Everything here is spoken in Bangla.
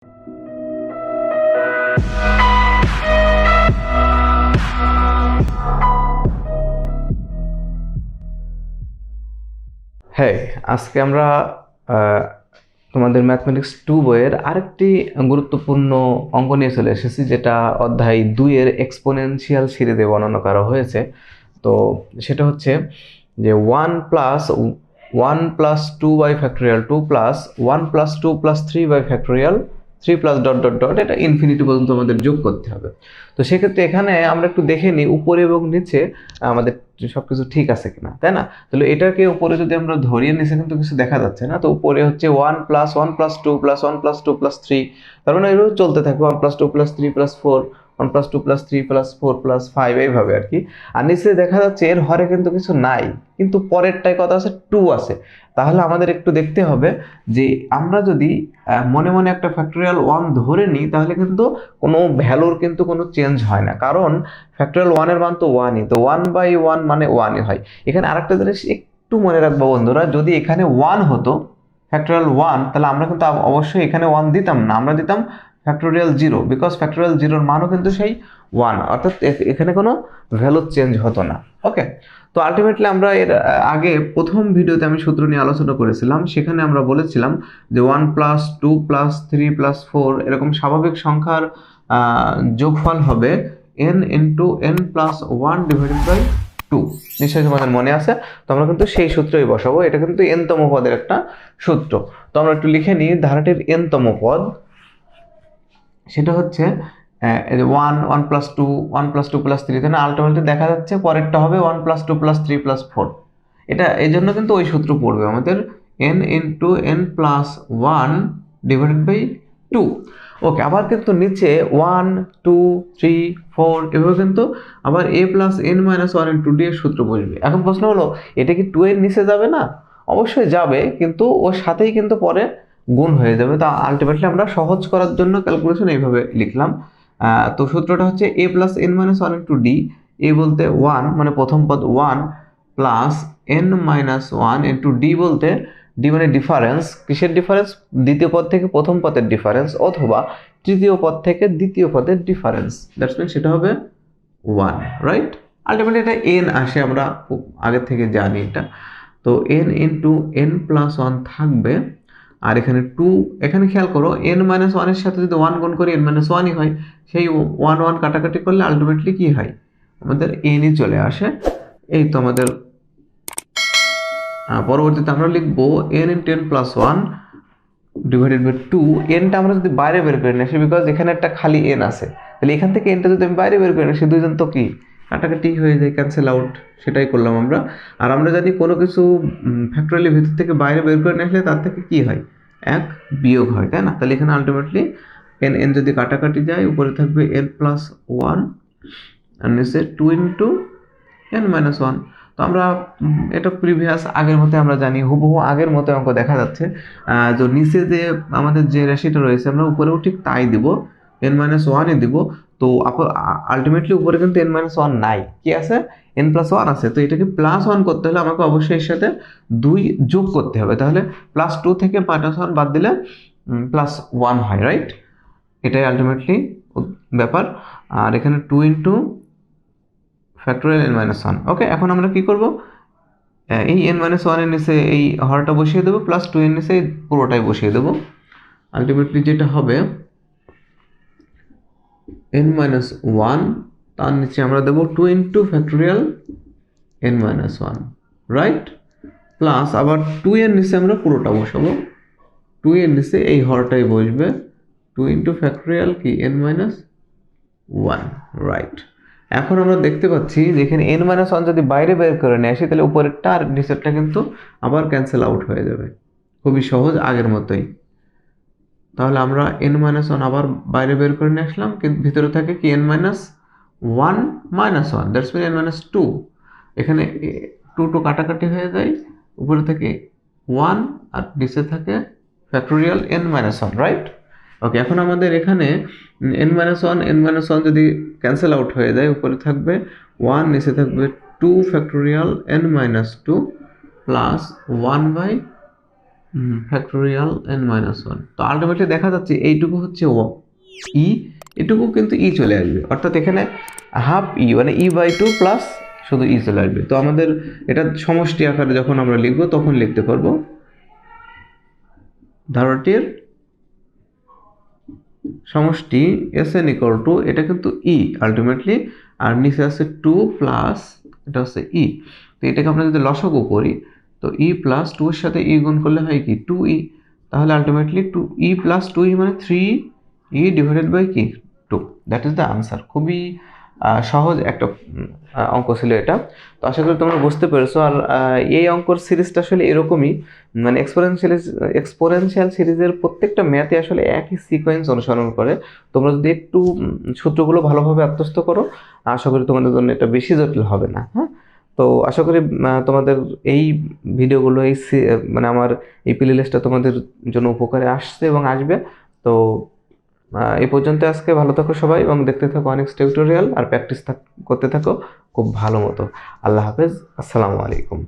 হ্যাঁ, আজকে আমরা তোমাদের ম্যাথমেটিক্স 2 বইয়ের আরেকটি গুরুত্বপূর্ণ অঙ্ক নিয়ে চলে এসেছি, যেটা অধ্যায় 2 এর এক্সপোনেনশিয়াল সিরিজে বর্ণনা করা হয়েছে। তো সেটা হচ্ছে যে 1 plus 2 by factorial 2 plus 1 plus 2 plus 3 by factorial 3 plus dot dot dot, এটা ইনফিনিটি পর্যন্ত আমাদের যোগ করতে হবে। তো সেক্ষেত্রে এখানে আমরা একটু দেখে নিই উপরে এবং নিচে আমাদের সবকিছু ঠিক আছে কিনা, তাই না? তাহলে এটাকে উপরে যদি আমরা ধরিয়ে, নিচে কিন্তু কিছু দেখা যাচ্ছে না। তো উপরে হচ্ছে 1 plus 1 plus 2 plus 1 plus 2 plus 3, তার মানে এগুলো চলতে থাকবে 1 plus 2 plus 3 plus 4, 1 plus 2 plus 3 plus 4 plus 5, এইভাবে আর কি। আর নিচে দেখা যাচ্ছে এর হরে কিন্তু কিছু নাই, কিন্তু পরেরটায় কত আছে? 2 আছে। তাহলে আমাদের একটু দেখতে হবে যে আমরা যদি মনে মনে একটা ফ্যাক্টোরিয়াল 1 ধরে নিই, তাহলে কিন্তু কোনো ভ্যালুর কিন্তু কোনো চেঞ্জ হয় না, কারণ ফ্যাক্টোরিয়াল 1 এর মান তো 1ই, তো 1/1 মানে 1ই হয়। এখানে আরেকটা জিনিস একটু মনে রাখবো বন্ধুরা, যদি এখানে 1 হতো ফ্যাক্টোরিয়াল 1, তাহলে আমরা কিন্তু অবশ্যই এখানে 1 দিতাম না, আমরা দিতাম ফ্যাক্টোরিয়াল 0, বিকজ ফ্যাক্টোরিয়াল 0-র মানও কিন্তু সেই 1, অর্থাৎ এখানে কোনো ভ্যালু চেঞ্জ হতো না। ওকে, তো আলটিমেটলি আমরা এর আগে প্রথম ভিডিওতে আমি সূত্র নিয়ে আলোচনা করেছিলাম, সেখানে আমরা বলেছিলাম যে 1 প্লাস 2 প্লাস 3 প্লাস 4 এরকম স্বাভাবিক সংখ্যার যোগফল হবে n into n plus 1 divided by 2। নিশ্চয়ই তোমাদের মনে আছে। তো আমরা কিন্তু সেই সূত্রই বসাবো, এটা কিন্তু n-তম পদের একটা সূত্র। তো আমরা একটু লিখে নিই ধারাটির n-তম পদ, সেটা হচ্ছে 1 প্লাস 2 1 প্লাস 2 প্লাস 3, তাই না? আলটিমেটলি দেখা যাচ্ছে পরেরটা হবে 1 প্লাস 2 প্লাস 3 প্লাস 4। এটা এই জন্য কিন্তু ওই সূত্র পড়বে আমাদের n into n plus 1 divided by 2। Okay, আবার কিন্তু নিচে 1 2 3 4 এভাবে কিন্তু আবার a plus n minus 1 into d এর সূত্র বসবে। এখন প্রশ্ন হলো, এটা কি 2 এর নিচে যাবে না? অবশ্যই যাবে, কিন্তু ওর সাথেই কিন্তু পরে গুণ হয়ে যাবে। তা আলটিমেটলি আমরা সহজ করার জন্য ক্যালকুলেশন এইভাবে লিখলাম। তো সূত্রটা হচ্ছে a plus n minus 1 into d, a বলতে 1 মানে প্রথম পদ 1 plus n minus 1 into d বলতে d মানে ডিফারেন্স। কিসের ডিফারেন্স? দ্বিতীয় পদ থেকে প্রথম পদের ডিফারেন্স, অথবা তৃতীয় পদ থেকে দ্বিতীয় পদের ডিফারেন্স। দ্যাটস মিন সেটা হবে 1, রাইট? আলটিমেটলি এটা n আসে, আমরা আগে থেকে জানি এটা। তো n ইন্টু n প্লাস 1 থাকবে, আর এখানে 2, এখানে খেয়াল করো n মাইনাস 1 এর সাথে যদি 1 গুণ করি n মাইনাস 1ই হয়, সেই 1 1 কাটাকাটি করলে আলটিমেটলি কি হয়? আমাদের nই চলে আসে। এই তো আমাদের পরবর্তীতে আমরা লিখবো n into n plus 1 divided by 2। nটা আমরা যদি বাইরে বের করে নিই, বিকজ এখানে একটা খালি n আছে, তাহলে এখান থেকে nটা যদি আমি বাইরে বের করে নিই, সে দুইজন তো কি কাটাকাটি হয়ে যায়, ক্যান্সেল আউট, সেটাই করলাম আমরা। আর আমরা যদি কোনো কিছু ফ্যাক্টোরিয়ালের ভিতর থেকে বাইরে বের করে নিয়ে আসলে তার থেকে কি হয়? 1 বিয়োগ হয়, তাই না? তাহলে এখানে আলটিমেটলি n যদি কাটাকাটি যায়, উপরে থাকবে n প্লাস 1 আর নিচে 2 ইন্টু n মাইনাস 1। তো আমরা এটা প্রিভিয়াস আগের মতো আমরা জানি, হুবহু আগের মতো অঙ্ক দেখা যাচ্ছে। তো নিচে যে আমাদের যে রাশিটা রয়েছে আমরা উপরেও ঠিক তাই দিব, n মাইনাস 1ই দিব। তো আলটিমেটলি উপরে কিন্তু n মাইনাস 1 নাই, কি আছে? n প্লাস 1 আছে। তো এটাকে প্লাস 1 করতে হলে আমাকে অবশ্যই এর সাথে 2 যোগ করতে হবে, তাহলে প্লাস 2 থেকে মাইনাস 1 বাদ দিলে প্লাস 1 হয়, রাইট? এটাই আলটিমেটলি ব্যাপার। আর এখানে 2 ইন্টু ফ্যাক্টোরিয়াল n মাইনাস 1। ওকে, এখন আমরা কি করব? এই n মাইনাস 1 এর নিচে এই হরটা বসিয়ে দেবো, প্লাস 2 এর নিচে পুরোটাই বসিয়ে দেবো। আলটিমেটলি যেটা হবে n মাইনাস 1, তার নিচে আমরা দেবো 2 into factorial n minus 1, right? Plus আবার 2 এর নিচে আমরা পুরোটা বসাবো, 2 এর নিচে এই হরটাই বসবে, 2 ইন্টু ফ্যাক্টোরিয়াল কি n মাইনাস 1, রাইট? এখন আমরা দেখতে পাচ্ছি যে এখানে n মাইনাস 1 যদি বাইরে বের করে নিয়ে আসি, তাহলে উপরেরটা আর নিচেরটা কিন্তু আবার ক্যান্সেল আউট হয়ে যাবে, খুবই সহজ আগের মতোই। তাহলে আমরা n মাইনাস 1 আবার বাইরে বের করে নিয়ে আসলাম, কিন্তু ভিতরে থাকে কি n minus 1 minus 1, that's mean n minus 2। এখানে 2 কাটাকাটি হয়ে যায়, উপরে থাকে 1 আর নিচে থাকে ফ্যাক্টোরিয়াল n মাইনাস 1, রাইট? ওকে, এখন আমাদের এখানে n-1 যদি ক্যান্সেল আউট হয়ে যায়, উপরে থাকবে 1, নিচে থাকবে 2 factorial n-2 plus 1/2 factorial n-1। তো আলটিমেটলি দেখা যাচ্ছে এইটুকু হচ্ছে ই, এটুকু কিন্তু ই চলে আসবে, অর্থাৎ এখানে হাফ ই মানে e/2 প্লাস শুধু ই চলে আসবে। তো আমাদের এটা সমষ্টি আকারে যখন আমরা লিখবো তখন লিখতে পারবো ধারটির সমষ্টি Sn ইকুয়াল টু, এটা কিন্তু ই আলটিমেটলি, আর নিচে আছে 2 প্লাস এটা হচ্ছে ই। তো এটাকে আমরা যদি লসাগু করি, তো ই প্লাস 2 এর সাথে ই গুণ করলে হয় কি 2ই, তাহলে আলটিমেটলি 2ই প্লাস 2ই মানে 3ই ডিভাইডেড বাই কি 2, দ্যাট ইজ দ্য আনসার। খুবই সহজ একটা অঙ্ক ছিল এটা। তো আশা করি তোমরা বুঝতে পেরেছো। আর এই অঙ্কর সিরিজটা আসলে এরকমই, মানে এক্সপোনেনশিয়াল সিরিজের প্রত্যেকটা ম্যাথে আসলে একই সিকোয়েন্স অনুসরণ করে। তোমরা যদি একটু সূত্রগুলো ভালোভাবে আত্মস্থ করো, আশা করি তোমাদের জন্য এটা বেশি জটিল হবে না। হ্যাঁ, তো আশা করি তোমাদের এই ভিডিওগুলো মানে আমার এই প্লে লিস্টটা তোমাদের জন্য উপকারে আসছে এবং আসবে। তো এই পর্যন্ত আজকে। ভালো থাকো সবাই এবং দেখতে থাকো অনেক্স টিউটোরিয়াল, আর প্র্যাকটিস করতে থাকো খুব ভালো মতো। আল্লাহ হাফেজ, আসসালামু আলাইকুম।